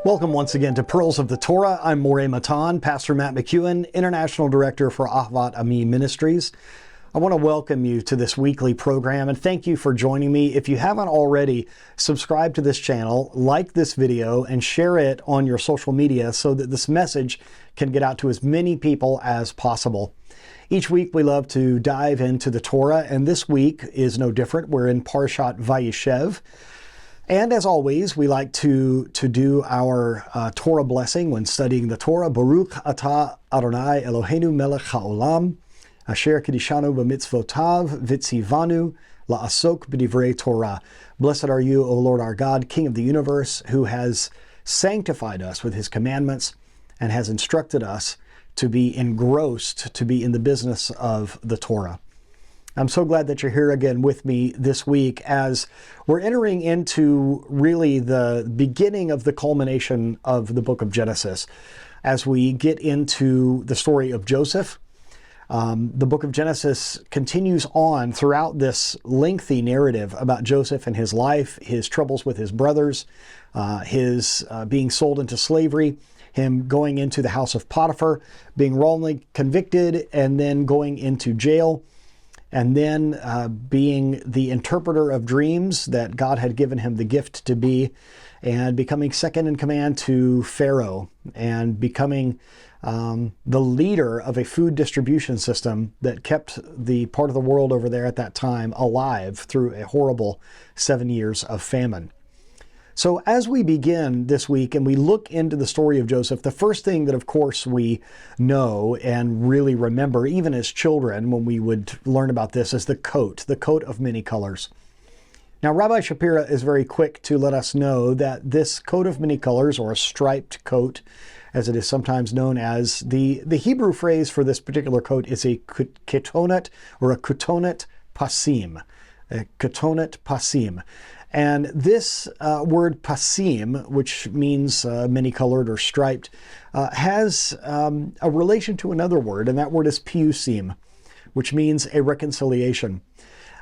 Welcome once again to Pearls of the Torah. I'm Moreh Matan, Pastor Matt McEwen, International Director for Ahavat Ammi Ministries. I want to welcome you to this weekly program and thank you for joining me. If you haven't already, subscribe to this channel, like this video, and share it on your social media so that this message can get out to as many people as possible. Each week we love to dive into the Torah, and this week is no different. We're in Parashat Vayeshev. And as always, we like to do our Torah blessing when studying the Torah. Baruch atah Adonai Eloheinu melech haolam, asher kedishanu b'mitzvotav v'tzivanu la'asok b'divrei Torah. Blessed are you, O Lord our God, King of the universe, who has sanctified us with his commandments and has instructed us to be engrossed, to be in the business of the Torah. I'm so glad that you're here again with me this week as we're entering into really the beginning of the culmination of the book of Genesis. As we get into the story of Joseph, the book of Genesis continues on throughout this lengthy narrative about Joseph and his life, his troubles with his brothers, his being sold into slavery, him going into the house of Potiphar, being wrongly convicted, and then going into jail, and then being the interpreter of dreams that God had given him the gift to be, and becoming second in command to Pharaoh, and becoming the leader of a food distribution system that kept the part of the world over there at that time alive through a horrible 7 years of famine. So as we begin this week and we look into the story of Joseph, the first thing that of course we know and really remember, even as children when we would learn about this, is the coat of many colors. Now Rabbi Shapira is very quick to let us know that this coat of many colors, or a striped coat, as it is sometimes known as, the Hebrew phrase for this particular coat is a ketonet or a ketonet pasim. A ketonet pasim. And this word pasim, which means many-colored or striped, has a relation to another word, and that word is piusim, which means a reconciliation.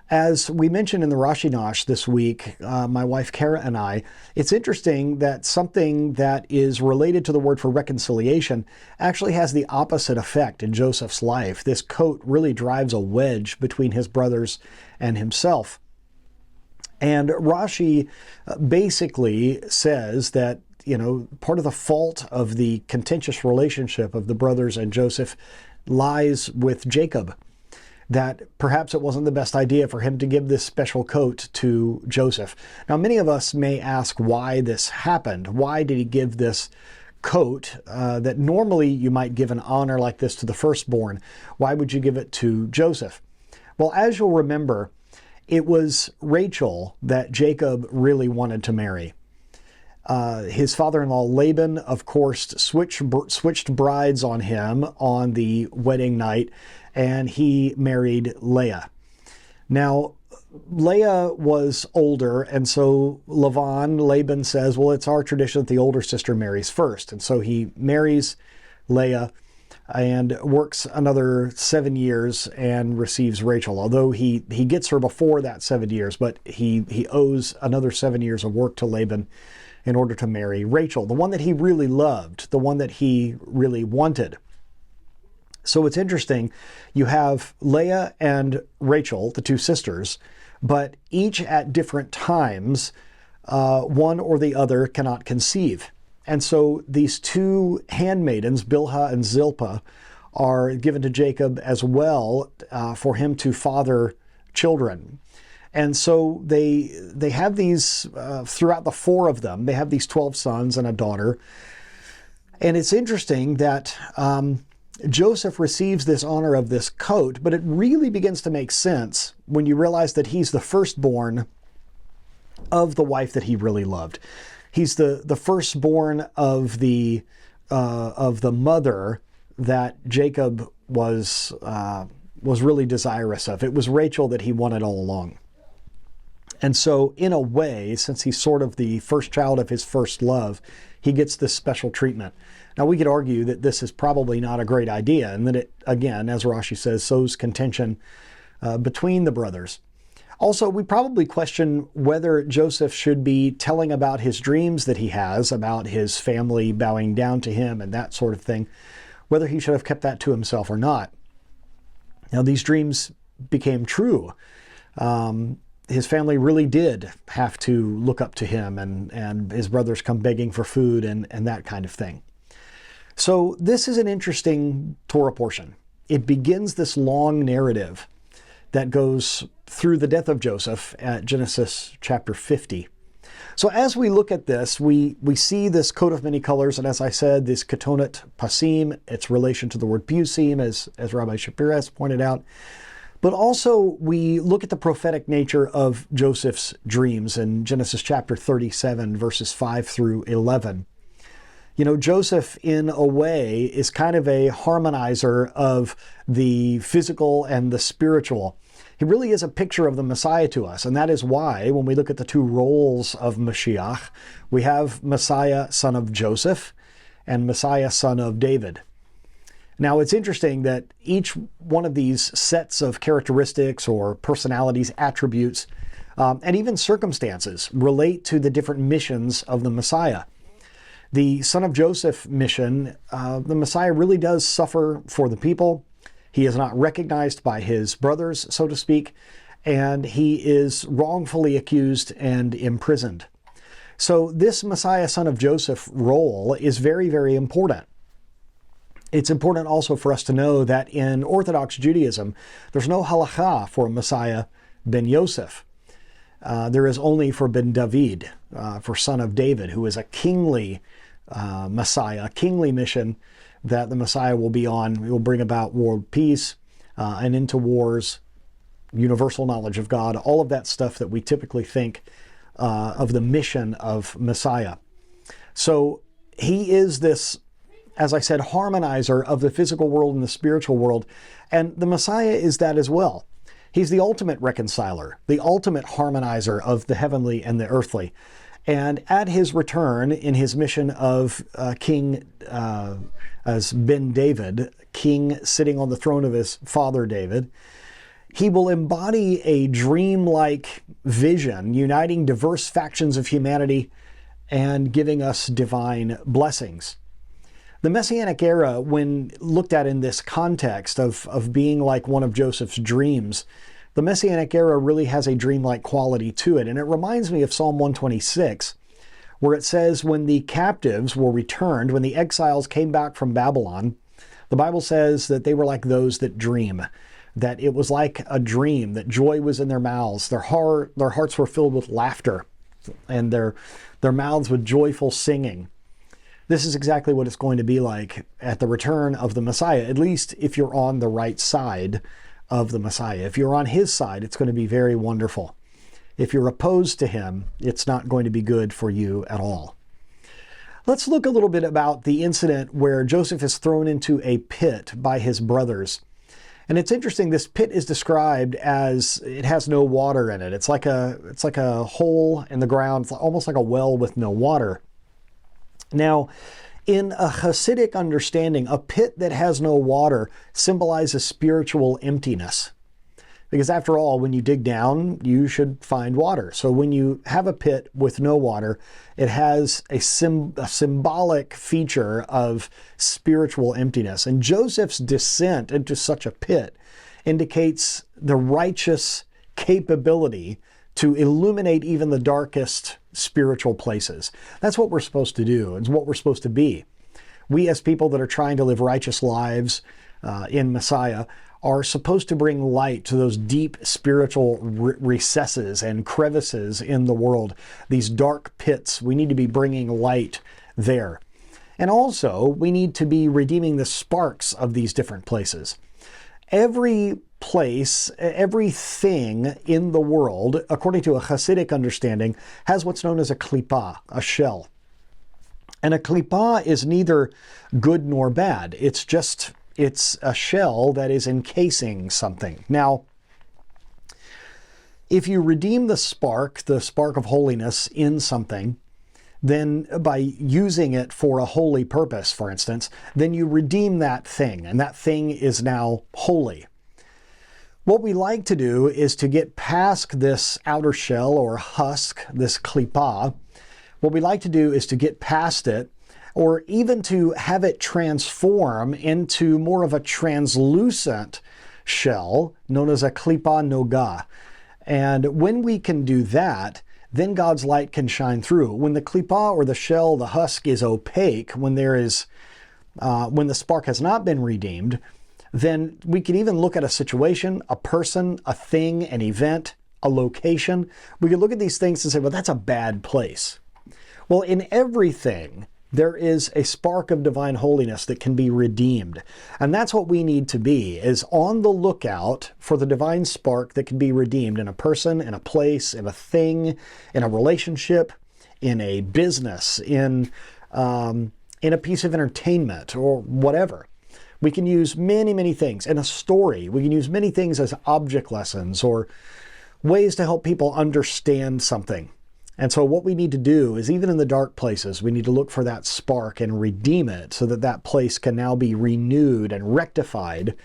As we mentioned in the Rashi Nosh this week, my wife Kara and I, it's interesting that something that is related to the word for reconciliation actually has the opposite effect in Joseph's life. This coat really drives a wedge between his brothers and himself. And Rashi basically says that, part of the fault of the contentious relationship of the brothers and Joseph lies with Jacob. That perhaps it wasn't the best idea for him to give this special coat to Joseph. Now, many of us may ask why this happened. Why did he give this coat that normally you might give an honor like this to the firstborn? Why would you give it to Joseph? Well, as you'll remember, it was Rachel that Jacob really wanted to marry. His father-in-law Laban, of course, switched brides on him on the wedding night, and he married Leah. Now, Leah was older, and so Laban says, well, it's our tradition that the older sister marries first. And so he marries Leah and works another 7 years and receives Rachel. Although he gets her before that 7 years, but he owes another 7 years of work to Laban in order to marry Rachel, the one that he really loved, the one that he really wanted. So it's interesting, you have Leah and Rachel, the two sisters, but each at different times, one or the other cannot conceive. And so these two handmaidens, Bilhah and Zilpah, are given to Jacob as well for him to father children. And so they have these, throughout the four of them, they have these 12 sons and a daughter. And it's interesting that Joseph receives this honor of this coat, but it really begins to make sense when you realize that he's the firstborn of the wife that he really loved. He's the firstborn of the mother that Jacob was really desirous of. It was Rachel that he wanted all along. And so in a way, since he's sort of the first child of his first love, he gets this special treatment. Now we could argue that this is probably not a great idea, and that it, again, as Rashi says, sows contention between the brothers. Also, we probably question whether Joseph should be telling about his dreams that he has, about his family bowing down to him and that sort of thing, whether he should have kept that to himself or not. Now, these dreams became true. His family really did have to look up to him, and his brothers come begging for food and that kind of thing. So this is an interesting Torah portion. It begins this long narrative that goes through the death of Joseph at Genesis chapter 50. So as we look at this, we see this coat of many colors, and as I said, this ketonet pasim, its relation to the word busim, as Rabbi Shapira has pointed out. But also we look at the prophetic nature of Joseph's dreams in Genesis chapter 37, verses 5 through 11. You know, Joseph, in a way, is kind of a harmonizer of the physical and the spiritual. He really is a picture of the Messiah to us, and that is why, when we look at the two roles of Mashiach, we have Messiah, son of Joseph, and Messiah, son of David. Now, it's interesting that each one of these sets of characteristics or personalities, attributes, and even circumstances relate to the different missions of the Messiah. The son of Joseph mission, the Messiah really does suffer for the people. He is not recognized by his brothers, so to speak, and he is wrongfully accused and imprisoned. So this Messiah, son of Joseph role is very, very important. It's important also for us to know that in Orthodox Judaism, there's no halakha for Messiah ben Yosef. There is only for ben David, for son of David, who is a kingly Messiah, a kingly mission that the Messiah will be on. He will bring about world peace, and into wars, universal knowledge of God, all of that stuff that we typically think of the mission of Messiah. So he is this, as I said, harmonizer of the physical world and the spiritual world, and the Messiah is that as well. He's the ultimate reconciler, the ultimate harmonizer of the heavenly and the earthly. And at his return in his mission of king as Ben David, king sitting on the throne of his father David, he will embody a dreamlike vision, uniting diverse factions of humanity and giving us divine blessings. The Messianic era, when looked at in this context of being like one of Joseph's dreams, the Messianic era really has a dreamlike quality to it. And it reminds me of Psalm 126, where it says, when the captives were returned, when the exiles came back from Babylon, the Bible says that they were like those that dream, that it was like a dream, that joy was in their mouths. Their hearts were filled with laughter, and their mouths with joyful singing. This is exactly what it's going to be like at the return of the Messiah, at least if you're on the right side of the Messiah. If you're on his side, it's going to be very wonderful. If you're opposed to him, it's not going to be good for you at all. Let's look a little bit about the incident where Joseph is thrown into a pit by his brothers. And it's interesting, this pit is described as it has no water in it. It's like a hole in the ground, it's almost like a well with no water. Now, in a Hasidic understanding, a pit that has no water symbolizes spiritual emptiness. Because after all, when you dig down, you should find water. So when you have a pit with no water, it has a symbolic feature of spiritual emptiness. And Joseph's descent into such a pit indicates the righteous capability to illuminate even the darkest spiritual places. That's what we're supposed to do. It's what we're supposed to be. We as people that are trying to live righteous lives in Messiah are supposed to bring light to those deep spiritual recesses and crevices in the world, these dark pits. We need to be bringing light there. And also, we need to be redeeming the sparks of these different places. Every place, everything in the world, according to a Hasidic understanding, has what's known as a klippah, a shell. And a klippah is neither good nor bad. It's a shell that is encasing something. Now, if you redeem the spark of holiness in something, then by using it for a holy purpose, for instance, then you redeem that thing, and that thing is now holy. What we like to do is to get past this outer shell or husk, this klippah. What we like to do is to get past it, or even to have it transform into more of a translucent shell known as a klippah noga. And when we can do that, then God's light can shine through. When the klippah or the shell, the husk is opaque, when the spark has not been redeemed, then we can even look at a situation, a person, a thing, an event, a location. We can look at these things and say, well, that's a bad place. Well, in everything, there is a spark of divine holiness that can be redeemed. And that's what we need to be, is on the lookout for the divine spark that can be redeemed in a person, in a place, in a thing, in a relationship, in a business, in a piece of entertainment or whatever. We can use many, many things. In a story, we can use many things as object lessons or ways to help people understand something. And so what we need to do is, even in the dark places, we need to look for that spark and redeem it so that that place can now be renewed and rectified.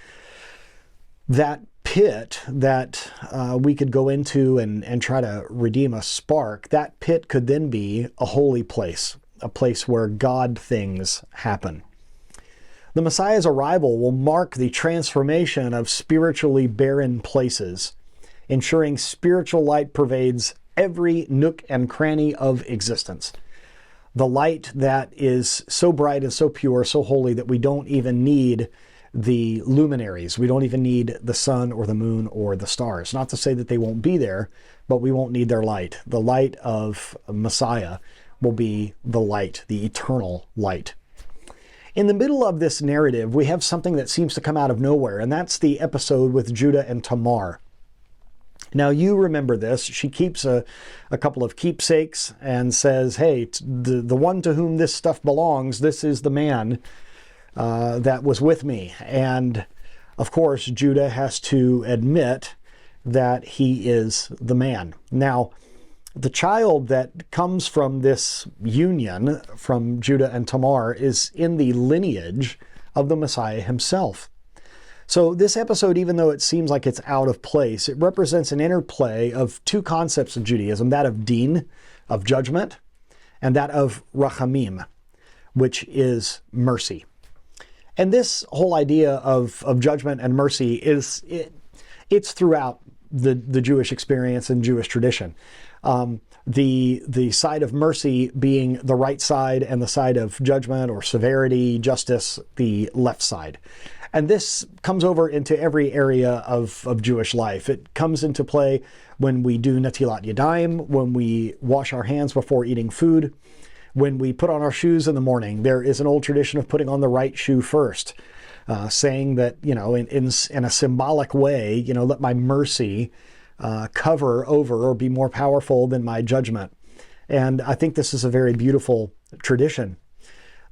That pit that we could go into and try to redeem a spark, that pit could then be a holy place, a place where God things happen. The Messiah's arrival will mark the transformation of spiritually barren places, ensuring spiritual light pervades every nook and cranny of existence. The light that is so bright and so pure, so holy that we don't even need the luminaries. We don't even need the sun or the moon or the stars. Not to say that they won't be there, but we won't need their light. The light of Messiah will be the light, the eternal light. In the middle of this narrative, we have something that seems to come out of nowhere, and that's the episode with Judah and Tamar. Now, you remember this. She keeps a couple of keepsakes and says, hey, the one to whom this stuff belongs, this is the man that was with me. And, of course, Judah has to admit that he is the man. Now, the child that comes from this union from Judah and Tamar is in the lineage of the Messiah himself. So this episode, even though it seems like it's out of place, it represents an interplay of two concepts of Judaism, that of din, of judgment, and that of rachamim, which is mercy. And this whole idea of judgment and mercy it's throughout the Jewish experience and Jewish tradition. The side of mercy being the right side, and the side of judgment or severity, justice, the left side. And this comes over into every area of Jewish life. It comes into play when we do Natilat Yadayim, when we wash our hands before eating food, when we put on our shoes in the morning. There is an old tradition of putting on the right shoe first, saying that, in a symbolic way, let my mercy cover over or be more powerful than my judgment. And I think this is a very beautiful tradition.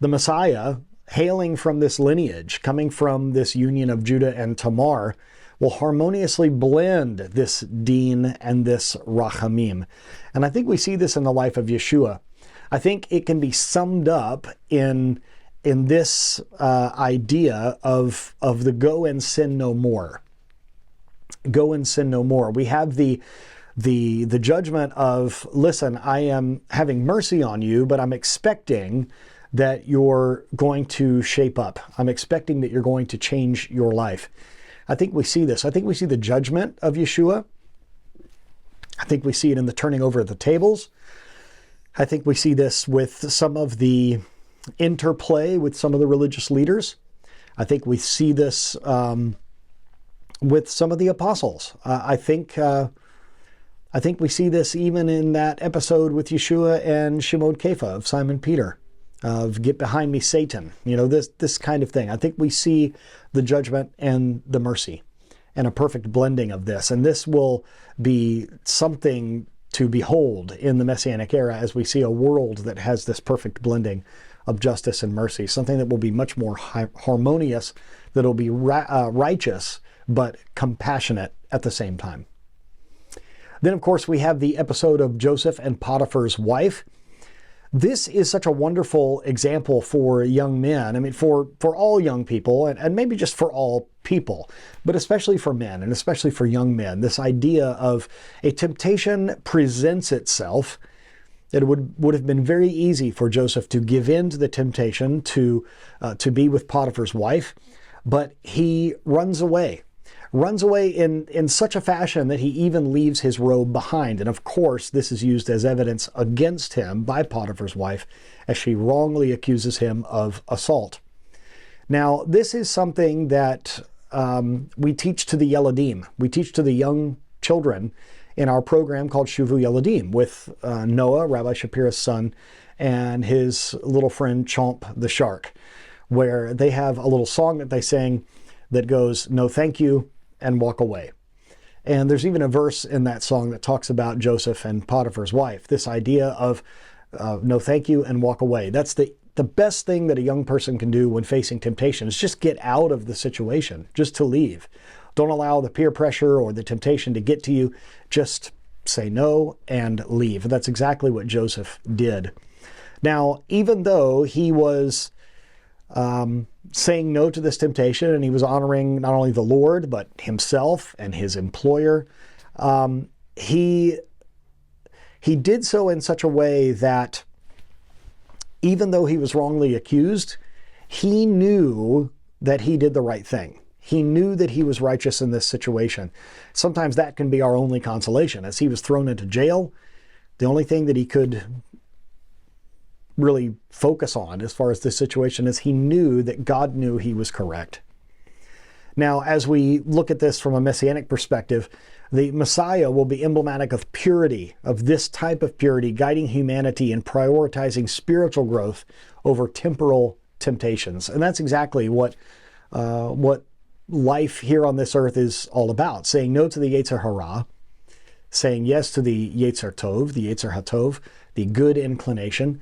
The Messiah, hailing from this lineage, coming from this union of Judah and Tamar, will harmoniously blend this din and this rachamim. And I think we see this in the life of Yeshua. I think it can be summed up in this idea of the go and sin no more. Go and sin no more. We have the judgment of, listen, I am having mercy on you, but I'm expecting that you're going to shape up. I'm expecting that you're going to change your life. I think we see this. I think we see the judgment of Yeshua. I think we see it in the turning over of the tables. I think we see this with some of the interplay with some of the religious leaders. I think we see this with some of the apostles. I think we see this even in that episode with Yeshua and Shimon Kepha of Simon Peter, of get behind me, Satan. This kind of thing. I think we see the judgment and the mercy and a perfect blending of this. And this will be something to behold in the Messianic era as we see a world that has this perfect blending of justice and mercy, something that will be much more harmonious, that will be righteous, but compassionate at the same time. Then, of course, we have the episode of Joseph and Potiphar's wife. This is such a wonderful example for young men. I mean, for all young people, and maybe just for all people, but especially for men, and especially for young men. This idea of a temptation presents itself, that it would have been very easy for Joseph to give in to the temptation to be with Potiphar's wife, but he runs away in such a fashion that he even leaves his robe behind. And of course, this is used as evidence against him by Potiphar's wife, as she wrongly accuses him of assault. Now, this is something that we teach to the Yeladim. We teach to the young children in our program called Shuvu Yeladim with Noah, Rabbi Shapira's son, and his little friend Chomp the shark, where they have a little song that they sing that goes, "No thank you, and walk away." And there's even a verse in that song that talks about Joseph and Potiphar's wife, this idea of no thank you and walk away. That's the best thing that a young person can do when facing temptation, is just get out of the situation, just to leave. Don't allow the peer pressure or the temptation to get to you. Just say no and leave. That's exactly what Joseph did. Now, even though he was saying no to this temptation, and he was honoring not only the Lord, but himself and his employer, he did so in such a way that even though he was wrongly accused, he knew that he did the right thing. He knew that he was righteous in this situation. Sometimes that can be our only consolation. As he was thrown into jail, the only thing that he could really focus on as far as this situation is he knew that God knew he was correct. Now, as we look at this from a messianic perspective, the Messiah will be emblematic of purity, of this type of purity, guiding humanity and prioritizing spiritual growth over temporal temptations. And that's exactly what life here on this earth is all about. Saying no to the Yetzer Hara, saying yes to the Yetzer Tov, the Yetzer HaTov, the good inclination,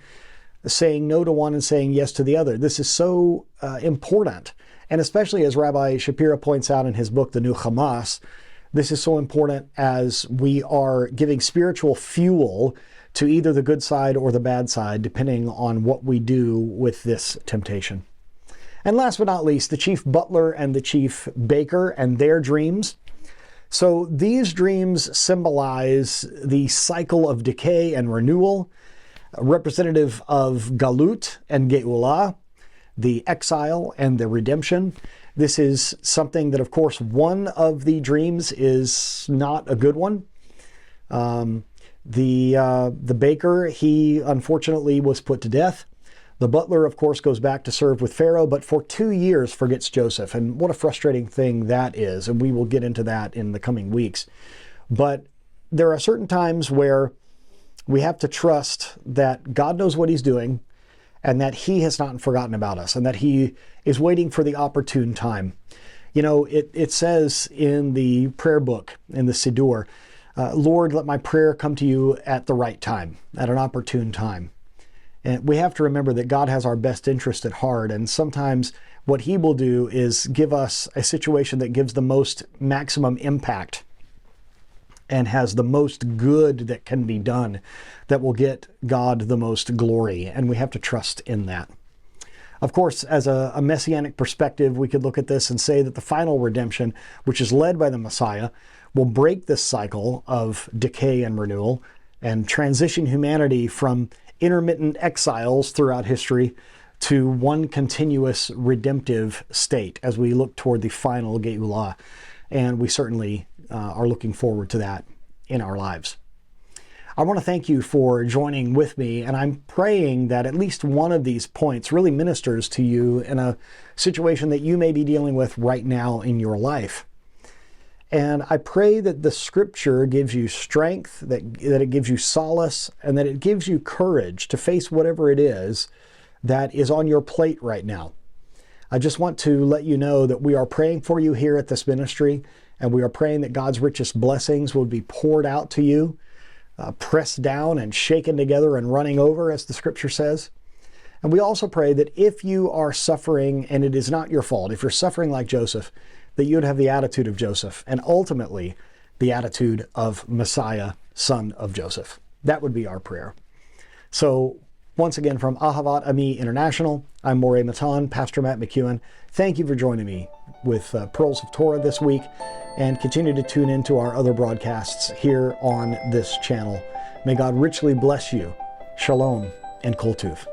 saying no to one and saying yes to the other. This is so important. And especially as Rabbi Shapira points out in his book, The New Hamas, this is so important as we are giving spiritual fuel to either the good side or the bad side, depending on what we do with this temptation. And last but not least, the chief butler and the chief baker and their dreams. So these dreams symbolize the cycle of decay and renewal, representative of Galut and Geulah, the exile and the redemption. This is something that, of course, one of the dreams is not a good one. The baker, he unfortunately was put to death. The butler, of course, goes back to serve with Pharaoh, but for 2 years forgets Joseph. And what a frustrating thing that is. And we will get into that in the coming weeks. But there are certain times where we have to trust that God knows what he's doing, and that he has not forgotten about us, and that he is waiting for the opportune time. You know, it says in the prayer book, in the Siddur, Lord, let my prayer come to you at the right time, at an opportune time. And we have to remember that God has our best interest at heart, and sometimes what he will do is give us a situation that gives the most maximum impact and has the most good that can be done, that will get God the most glory, and we have to trust in that. Of course, as a messianic perspective, we could look at this and say that the final redemption, which is led by the Messiah, will break this cycle of decay and renewal and transition humanity from intermittent exiles throughout history to one continuous redemptive state as we look toward the final Geulah. And we certainly are looking forward to that in our lives. I want to thank you for joining with me, and I'm praying that at least one of these points really ministers to you in a situation that you may be dealing with right now in your life. And I pray that the scripture gives you strength, that it gives you solace, and that it gives you courage to face whatever it is that is on your plate right now. I just want to let you know that we are praying for you here at this ministry, and we are praying that God's richest blessings will be poured out to you, pressed down and shaken together and running over, as the scripture says. And we also pray that if you are suffering, and it is not your fault, if you're suffering like Joseph, that you would have the attitude of Joseph, and ultimately the attitude of Messiah, son of Joseph. That would be our prayer. So Once again, from Ahavat Ammi International, I'm Moreh Matan, Pastor Matt McEwen. Thank you for joining me with Pearls of Torah this week, and continue to tune into our other broadcasts here on this channel. May God richly bless you. Shalom and Kol Tuv.